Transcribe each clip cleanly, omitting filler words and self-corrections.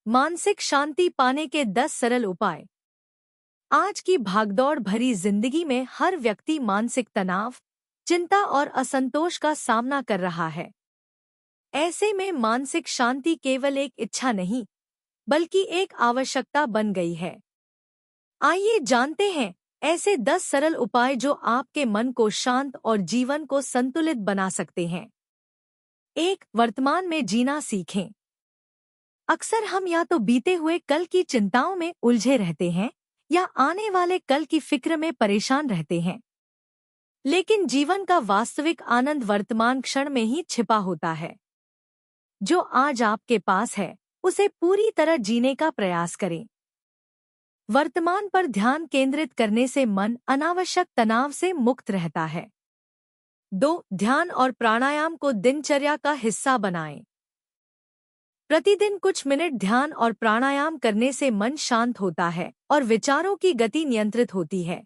मानसिक शांति पाने के 10 सरल उपाय। आज की भागदौड़ भरी जिंदगी में हर व्यक्ति मानसिक तनाव, चिंता और असंतोष का सामना कर रहा है। ऐसे में मानसिक शांति केवल एक इच्छा नहीं, बल्कि एक आवश्यकता बन गई है। आइए जानते हैं ऐसे 10 सरल उपाय जो आपके मन को शांत और जीवन को संतुलित बना सकते हैं। 1. वर्तमान में जीना सीखें। अक्सर हम या तो बीते हुए कल की चिंताओं में उलझे रहते हैं या आने वाले कल की फिक्र में परेशान रहते हैं। लेकिन जीवन का वास्तविक आनंद वर्तमान क्षण में ही छिपा होता है। जो आज आपके पास है, उसे पूरी तरह जीने का प्रयास करें। वर्तमान पर ध्यान केंद्रित करने से मन अनावश्यक तनाव से मुक्त रहता है। 2. ध्यान और प्राणायाम को दिनचर्या का हिस्सा बनाएं। प्रतिदिन कुछ मिनट ध्यान और प्राणायाम करने से मन शांत होता है और विचारों की गति नियंत्रित होती है।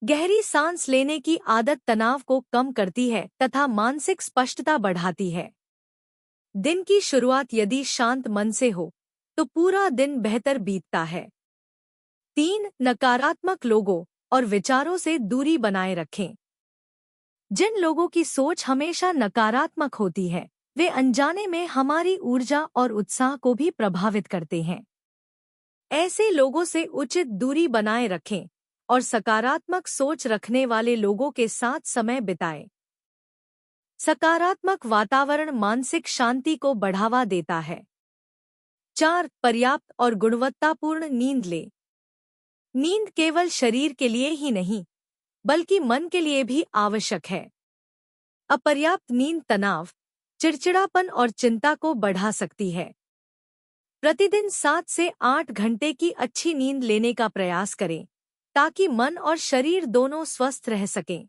गहरी सांस लेने की आदत तनाव को कम करती है तथा मानसिक स्पष्टता बढ़ाती है। दिन की शुरुआत यदि शांत मन से हो, तो पूरा दिन बेहतर बीतता है। 3. नकारात्मक लोगों और विचारों से दूरी बनाए रखें। जिन लोगों की सोच हमेशा नकारात्मक होती है, वे अनजाने में हमारी ऊर्जा और उत्साह को भी प्रभावित करते हैं। ऐसे लोगों से उचित दूरी बनाए रखें और सकारात्मक सोच रखने वाले लोगों के साथ समय बिताएं। सकारात्मक वातावरण मानसिक शांति को बढ़ावा देता है। 4. पर्याप्त और गुणवत्तापूर्ण नींद लें। नींद केवल शरीर के लिए ही नहीं, बल्कि मन के लिए भी आवश्यक है। अपर्याप्त नींद तनाव, चिड़चिड़ापन और चिंता को बढ़ा सकती है। प्रतिदिन 7 से 8 घंटे की अच्छी नींद लेने का प्रयास करें, ताकि मन और शरीर दोनों स्वस्थ रह सकें।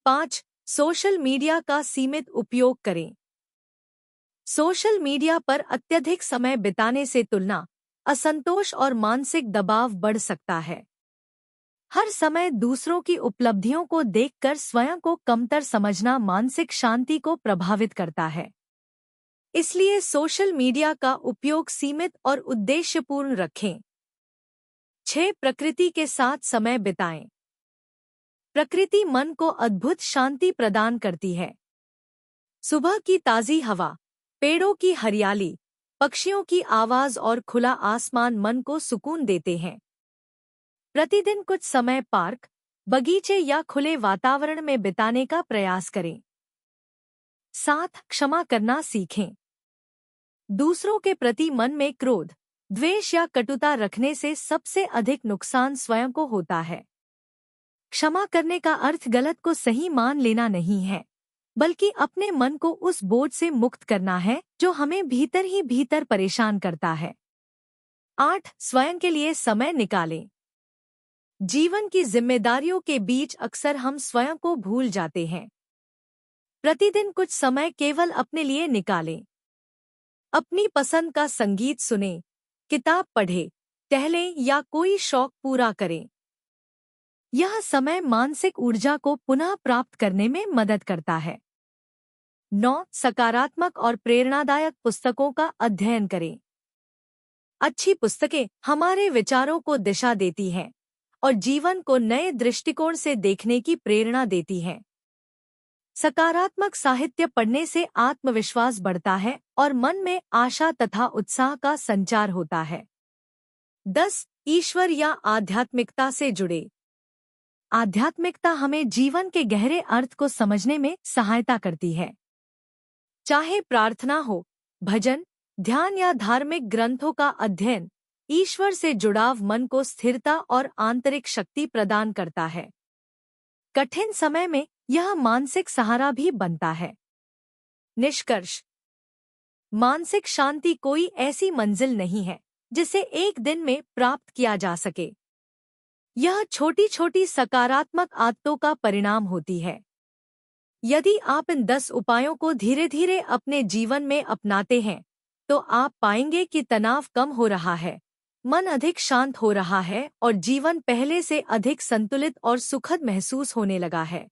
5. सोशल मीडिया का सीमित उपयोग करें। सोशल मीडिया पर अत्यधिक समय बिताने से तुलना, असंतोष और मानसिक दबाव बढ़ सकता है। हर समय दूसरों की उपलब्धियों को देखकर स्वयं को कमतर समझना मानसिक शांति को प्रभावित करता है। इसलिए सोशल मीडिया का उपयोग सीमित और उद्देश्यपूर्ण रखें। 6. प्रकृति के साथ समय बिताएं। प्रकृति मन को अद्भुत शांति प्रदान करती है। सुबह की ताज़ी हवा, पेड़ों की हरियाली, पक्षियों की आवाज और खुला आसमान मन को सुकून देते हैं। प्रतिदिन कुछ समय पार्क, बगीचे या खुले वातावरण में बिताने का प्रयास करें। 7. क्षमा करना सीखें। दूसरों के प्रति मन में क्रोध, द्वेष या कटुता रखने से सबसे अधिक नुकसान स्वयं को होता है। क्षमा करने का अर्थ गलत को सही मान लेना नहीं है, बल्कि अपने मन को उस बोझ से मुक्त करना है जो हमें भीतर ही भीतर परेशान करता है। 8. स्वयं के लिए समय निकालें। जीवन की जिम्मेदारियों के बीच अक्सर हम स्वयं को भूल जाते हैं। प्रतिदिन कुछ समय केवल अपने लिए निकालें। अपनी पसंद का संगीत सुनें, किताब पढ़ें, टहलें या कोई शौक पूरा करें। यह समय मानसिक ऊर्जा को पुनः प्राप्त करने में मदद करता है। 9. सकारात्मक और प्रेरणादायक पुस्तकों का अध्ययन करें। अच्छी पुस्तकें हमारे विचारों को दिशा देती हैं और जीवन को नए दृष्टिकोण से देखने की प्रेरणा देती हैं। सकारात्मक साहित्य पढ़ने से आत्मविश्वास बढ़ता है और मन में आशा तथा उत्साह का संचार होता है। 10. ईश्वर या आध्यात्मिकता से जुड़े। आध्यात्मिकता हमें जीवन के गहरे अर्थ को समझने में सहायता करती है। चाहे प्रार्थना हो, भजन, ध्यान या धार्मिक ग्रंथों का अध्ययन, ईश्वर से जुड़ाव मन को स्थिरता और आंतरिक शक्ति प्रदान करता है। कठिन समय में यह मानसिक सहारा भी बनता है। निष्कर्ष: मानसिक शांति कोई ऐसी मंजिल नहीं है जिसे एक दिन में प्राप्त किया जा सके। यह छोटी छोटी सकारात्मक आदतों का परिणाम होती है। यदि आप इन 10 उपायों को धीरे धीरे अपने जीवन में अपनाते हैं, तो आप पाएंगे कि तनाव कम हो रहा है, मन अधिक शांत हो रहा है और जीवन पहले से अधिक संतुलित और सुखद महसूस होने लगा है।